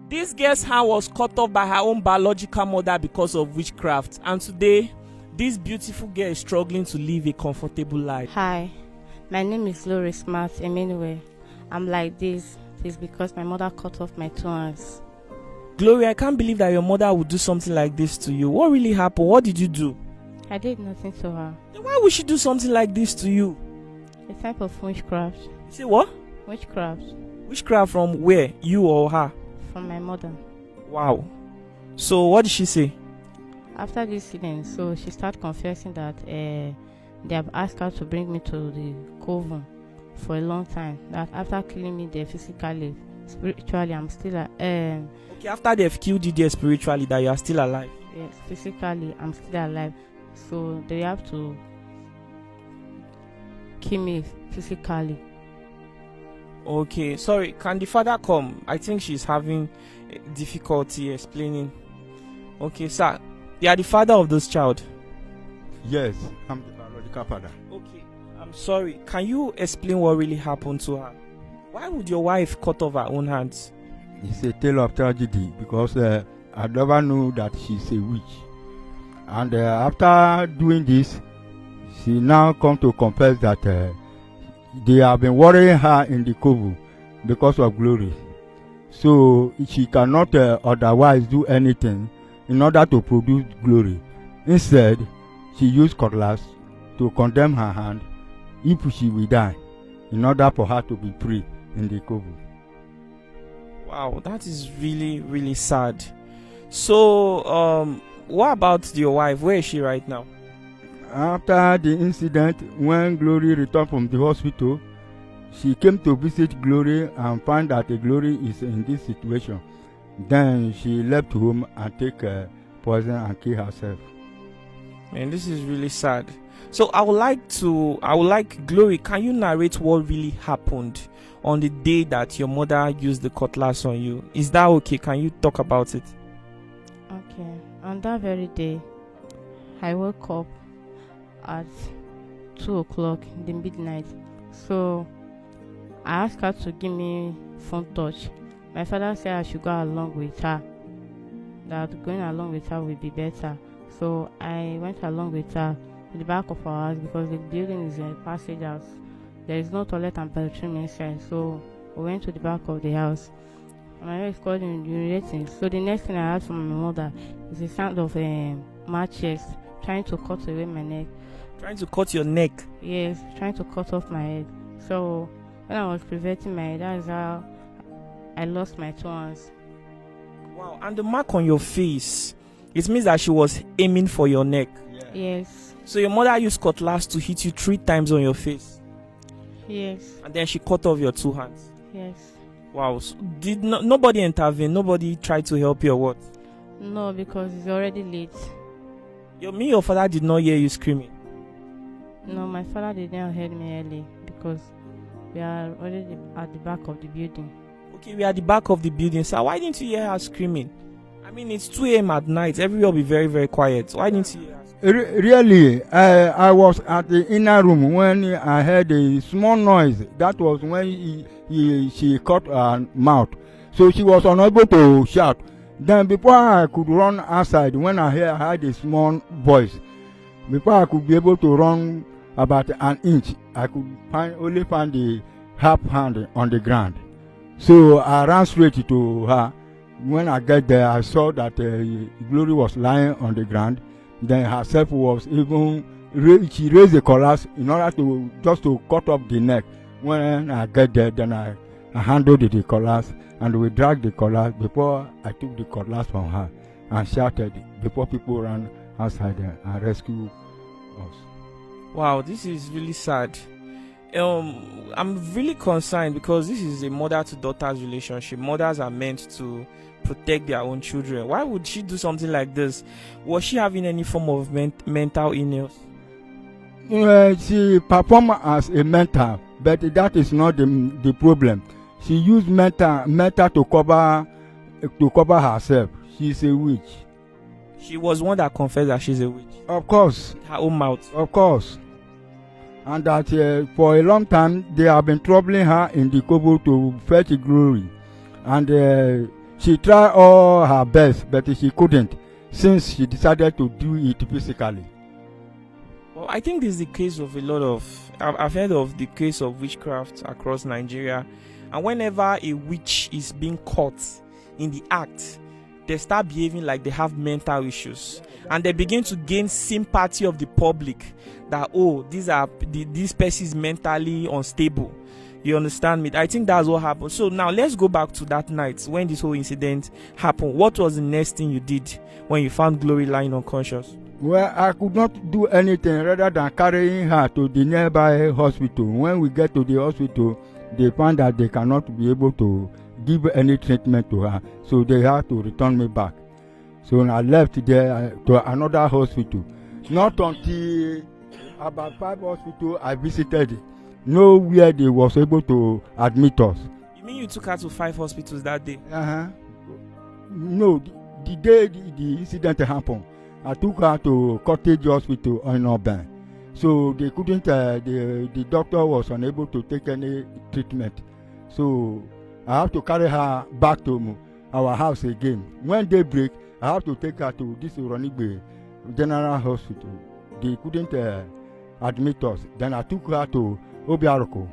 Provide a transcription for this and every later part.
This girl's hand was cut off by her own biological mother because of witchcraft, and today, this beautiful girl is struggling to live a comfortable life. Hi, my name is Lori Smart Emmanuel. I'm like this. It's because my mother cut off my 2 hands. Glory, I can't believe that your mother would do something like this to you. What really happened? What did you do? I did nothing to her. Then why would she do something like this to you? A type of witchcraft. You say what? Witchcraft. Witchcraft from where? You or her? From my mother. Wow. So what did she say? After this incident, so she started confessing that they have asked her to bring me to the coven for a long time. That after killing me there physically, spiritually, I'm still Okay, after they've killed you there spiritually, that you are still alive. yes, physically, I'm still alive. So they have to kill me physically. Okay, sorry, can the father come? I think she's having difficulty explaining. Okay, sir, you are the father of this child. Yes, I'm the biological father. Okay, I'm sorry. Can you explain what really happened to her? Why would your wife cut off her own hands? It's a tale of tragedy because I never knew that she's a witch. And after doing this, she now come to confess that they have been worrying her in the coven because of Glory. So she cannot otherwise do anything in order to produce Glory. Instead, she used cutlass to condemn her hand if she will die, in order for her to be free in the coven. Wow, that is really, really sad. So, what about your wife? Where is she right now? After the incident, when Glory returned from the hospital, she came to visit Glory and found that Glory is in this situation. Then she left home and take poison and kill herself. Man, this is really sad. So I would like Glory, can you narrate what really happened on the day that your mother used the cutlass on you? Is that okay? Can you talk about it? Okay. On that very day, I woke up at 2 o'clock in the midnight. So I asked her to give me phone touch. My father said I should go along with her, that going along with her will be better. So I went along with her to the back of our house because the building is a passage house. There is no toilet and bathroom inside. So we went to the back of the house. My wife called in urinating. So the next thing I heard from my mother is the sound of matches trying to cut away my neck. Trying to cut your neck? Yes, trying to cut off my head. So when I was preventing my head, that's how I lost my 2 hands. Wow, and the mark on your face, it means that she was aiming for your neck. Yes. So your mother used cutlass to hit you 3 times on your face? Yes. And then she cut off your 2 hands? Yes. Wow, so did nobody intervene? Nobody tried to help you or what? No, because it's already late. Your father did not hear you screaming? No, my father did not hear me early because we are already at the back of the building. Okay, we are at the back of the building. So why didn't you hear her screaming? I mean, it's 2 a.m. at night. Everyone will be very, very quiet. Why didn't you hear her? Really, I was at the inner room when I heard a small noise. That was when she cut her mouth. So she was unable to shout. Then before I could run outside, when I heard a small voice, before I could be able to run about an inch, I could only find the half hand on the ground. So I ran straight to her. When I get there, I saw that Glory was lying on the ground. Then herself was even, she raised the cutlass in order to just to cut off the neck. When I get there, then I handled the cutlass and we dragged the cutlass before I took the cutlass from her and shouted before people ran outside and rescued us. Wow, this is really sad. I'm really concerned because this is a mother to daughter's relationship. Mothers are meant to protect their own children. Why would she do something like this? Was she having any form of mental illness? She performed as a mentor, but that is not the problem. She used mentor to cover herself. She's a witch. She was one that confessed that she's a witch. Of course. With her own mouth. Of course. And that for a long time they have been troubling her in the coven to fetch Glory. And She tried all her best, but she couldn't, since she decided to do it physically. Well, I think this is the case of a lot of. I've heard of the case of witchcraft across Nigeria, and whenever a witch is being caught in the act, they start behaving like they have mental issues, and they begin to gain sympathy of the public that, oh, this person is mentally unstable. You understand me? I think that's what happened. So now let's go back to that night when this whole incident happened. What was the next thing you did when you found Glory lying unconscious? Well, I could not do anything rather than carrying her to the nearby hospital. When we get to the hospital, they found that they cannot be able to give any treatment to her, so they had to return me back. So I left there to another hospital. Not until about 5 hospitals I visited, nowhere they was able to admit us. You mean you took her to 5 hospitals that day? No, the day the incident happened, I took her to Cottage Hospital in Auburn. So they couldn't, the doctor was unable to take any treatment. So I have to carry her back to our house again. When they break, I have to take her to this Uronigbe General Hospital. They couldn't admit us. Then I took her to Obiaroko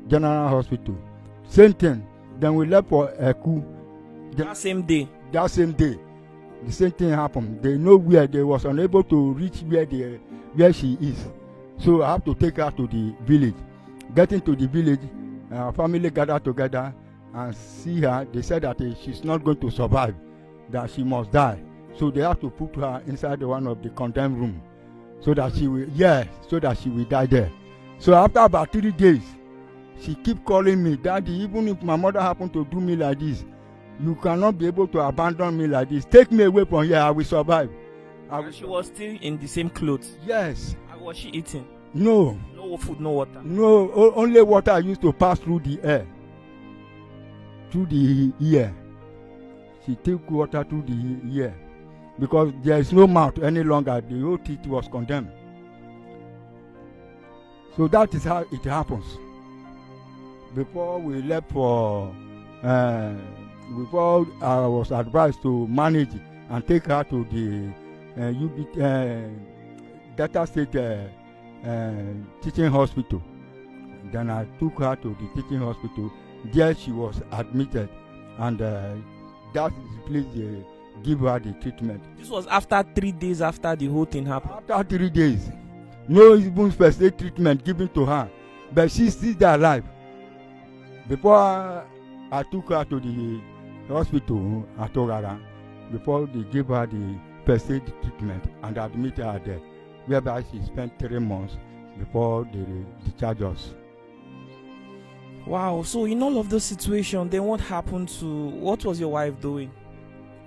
General Hospital. Same thing. Then we left for Eku. That same day? That same day. The same thing happened. They know where they was unable to reach where she is. So I have to take her to the village. Getting to the village, our family gathered together and see her. They said that she's not going to survive, that she must die. So they have to put her inside one of the condemned room, so that she will die there. So after about 3 days, she keep calling me, Daddy, even if my mother happened to do me like this, you cannot be able to abandon me like this. Take me away from here, I will survive. She was still in the same clothes? Yes. Was she eating? No. No food, no water? No, only water used to pass through the air. Through the ear. She took water through the ear. Because there is no mouth any longer. The whole teeth was condemned. So that is how it happens. Before we left before I was advised to manage and take her to the Delta State Teaching Hospital. Then I took her to the teaching hospital. There she was admitted, and that is the place they give her the treatment. This was after 3 days after the whole thing happened? After 3 days. No even first aid treatment given to her, but she's still alive. Before I took her to the hospital at Ogara, before they gave her the first aid treatment and admitted her there, whereby she spent 3 months before they discharged us. Wow, so in all of those situations, then what happened what was your wife doing?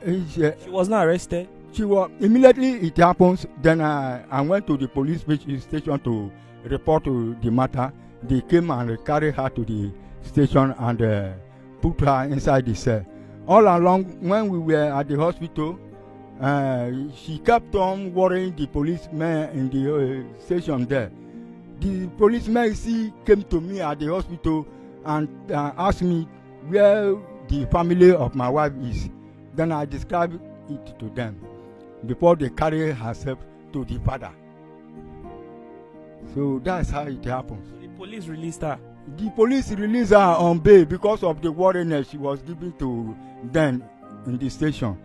She was not arrested? She was, immediately it happens, then I went to the police station to report to the matter. They came and carried her to the station and put her inside the cell. All along, when we were at the hospital, she kept on worrying the policemen in the station there. The policemen came to me at the hospital and asked me where the family of my wife is. Then I described it to them before they carry herself to the father. So that's how it happens. So the police released her? The police released her on bail because of the worriness she was giving to them in the station.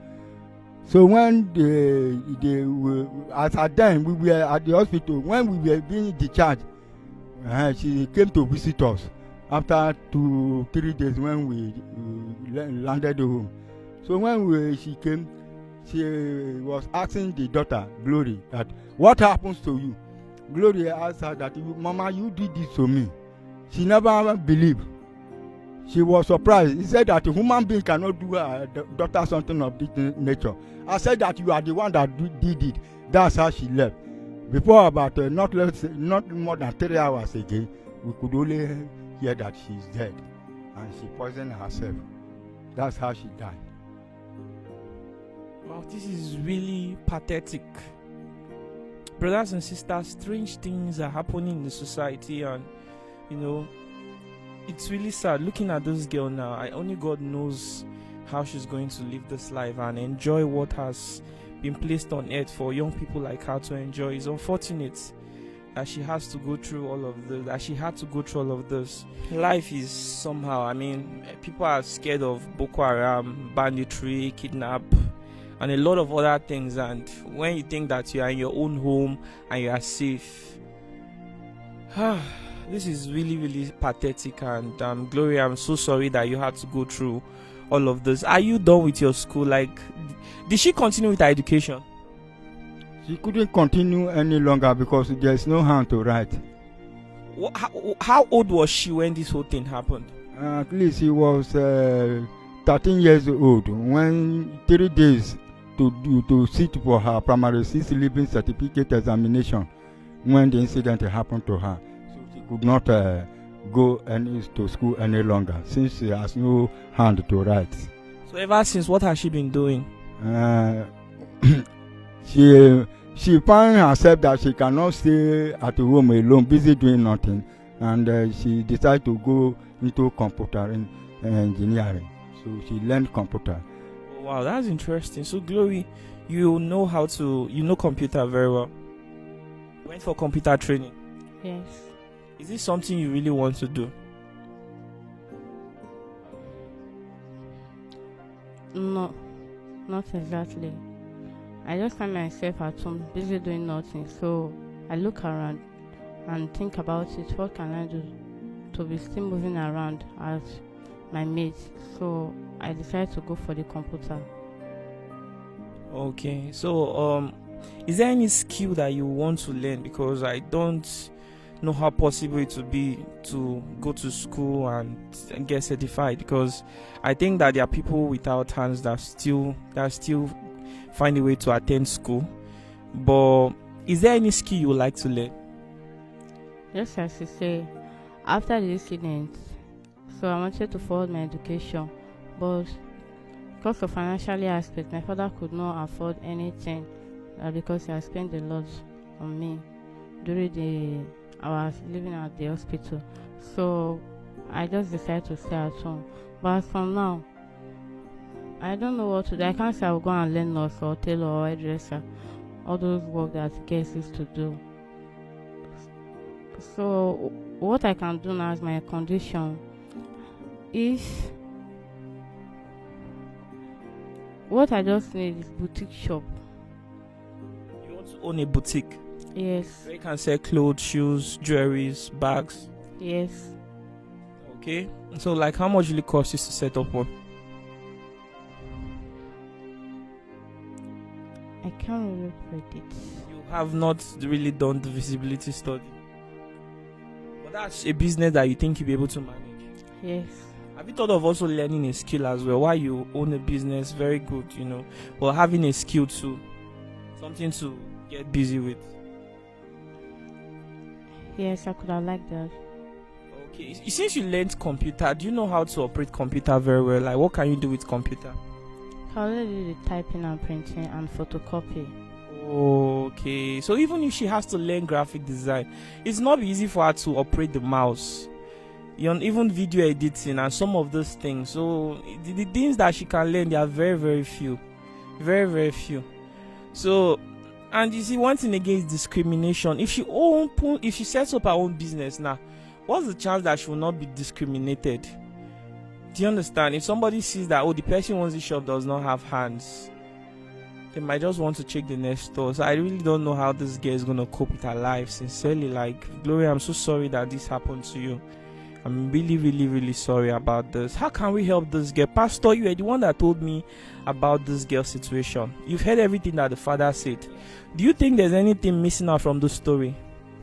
So when they were, as at then we were at the hospital, when we were being discharged, she came to visit us after 2-3 days when we landed home. So when she came, she was asking the daughter, Glory, that what happens to you? Glory asked her that, Mama, you did this to me. She never believed. She was surprised. He said that a human being cannot do her daughter something of this nature. I said that you are the one that did it. That's how she left. Before about not more than 3 hours again, we could only hear that she's dead, and she poisoned herself. That's how she died. Wow, this is really pathetic. Brothers and sisters, strange things are happening in the society, and it's really sad looking at those girls now. Only God knows how she's going to live this life and enjoy what has been placed on earth for young people like her to enjoy. It's unfortunate that she has to go through all of this, that she had to go through all of this. Life is somehow, I mean, people are scared of Boko Haram, banditry, kidnap, and a lot of other things. And when you think that you are in your own home and you are safe, this is really, really pathetic. And Gloria, I'm so sorry that you had to go through all of this. Are you done with your school? Like, did she continue with her education? She couldn't continue any longer because there's no hand to write. How old was she when this whole thing happened? At least she was 13 years old when 3 days to sit for her primary 6 leaving certificate examination when the incident happened to her. So she could not go to school any longer since she has no hand to write. So ever since, what has she been doing? She found herself that she cannot stay at home alone, busy doing nothing, and she decided to go into computer engineering. So she learned computer. Wow, that's interesting. So Glory, you know computer very well. You went for computer training. Yes. Is this something you really want to do? No, not exactly. I just find myself at home busy doing nothing, so I look around and think about it. What can I do to be still moving around as my mates? So I decided to go for the computer. Okay, so is there any skill that you want to learn? Because I don't know how possible it would be to go to school and get certified, because I think that there are people without hands that still find a way to attend school. But is there any skill you would like to learn? Just as you say, after the incident, so I wanted to forward my education, but because of financial aspect, my father could not afford anything because he had spent a lot on me during I was living at the hospital. So I just decided to stay at home. But from now, I don't know what to do. I can't say I will go and learn nurse or tailor or hairdresser, all those work that girls used to do. So what I can do now is my condition. What I just need is boutique shop. You want to own a boutique? Yes. Where you can sell clothes, shoes, jewelries, bags? Yes. Okay. So like how much will it cost you to set up one? I can't really predict. You have not really done the feasibility study. But that's a business that you think you'll be able to manage. Yes. Have you thought of also learning a skill as well? While you own a business, very good, but having a skill too, something to get busy with. Yes, I could have liked that. Okay, since you learned computer, do you know how to operate computer very well? Like, what can you do with computer? I already do the typing and printing and photocopy. Okay, so even if she has to learn graphic design, it's not easy for her to operate the mouse. Even video editing and some of those things. So the things that she can learn, they are very, very few. Very, very few. So, and you see, one thing against discrimination, if she sets up her own business now, what's the chance that she will not be discriminated? Do you understand? If somebody sees that, the person who owns the shop does not have hands, they might just want to check the next door. So I really don't know how this girl is going to cope with her life. Sincerely, like, Gloria, I'm so sorry that this happened to you. I'm really, really, really sorry about this. How can we help this girl? Pastor, you are the one that told me about this girl's situation. You've heard everything that the father said. Do you think there's anything missing out from the story?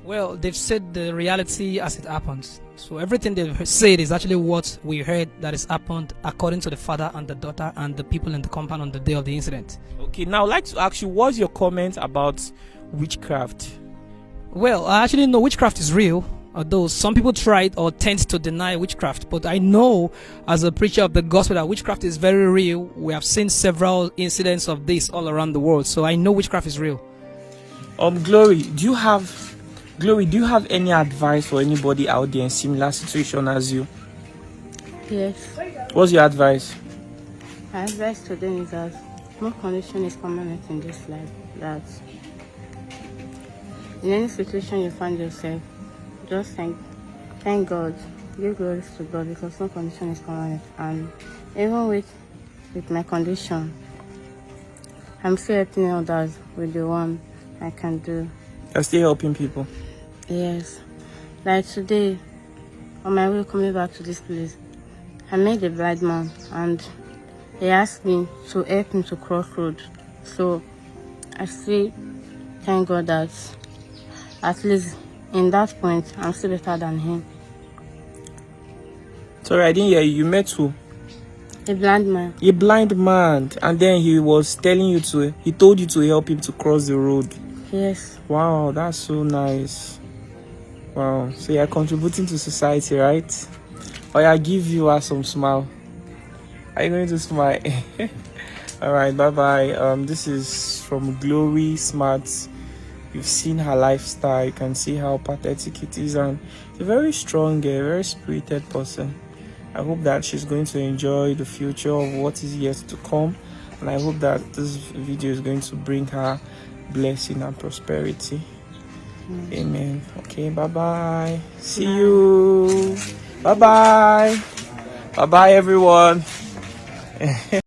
Well, they've said the reality as it happens. So everything they've said is actually what we heard that has happened according to the father and the daughter and the people in the compound on the day of the incident. Okay, now I'd like to ask you, what's your comment about witchcraft? Well, I actually know witchcraft is real. Although some people try or tend to deny witchcraft, but I know as a preacher of the gospel that witchcraft is very real. We have seen several incidents of this all around the world, so I know witchcraft is real. Glory, do you have any advice for anybody out there in similar situation as you? Yes. What's your advice? My advice to them is that no condition is permanent in this life. That in any situation you find yourself, just thank God, give glory to God, because no condition is permanent. And even with my condition, I'm still helping others with the one I can do. You're still helping people. Yes. Like today, on my way coming back to this place, I met a blind man and he asked me to help him to cross road. So I still thank God that at least in that point I'm still better than him. Sorry, I didn't hear you. You met who? A blind man. A blind man, and then he told you to help him to cross the road. Yes. Wow, that's so nice. Wow, so you're contributing to society, right? Or I give you some smile. Are you going to smile? All right, bye. This is from Glory Smart. You've seen her lifestyle. You can see how pathetic it is, and a very strong, very spirited person. I hope that she's going to enjoy the future of what is yet to come, and I hope that this video is going to bring her blessing and prosperity. Amen. Okay, bye. See you. Bye, everyone.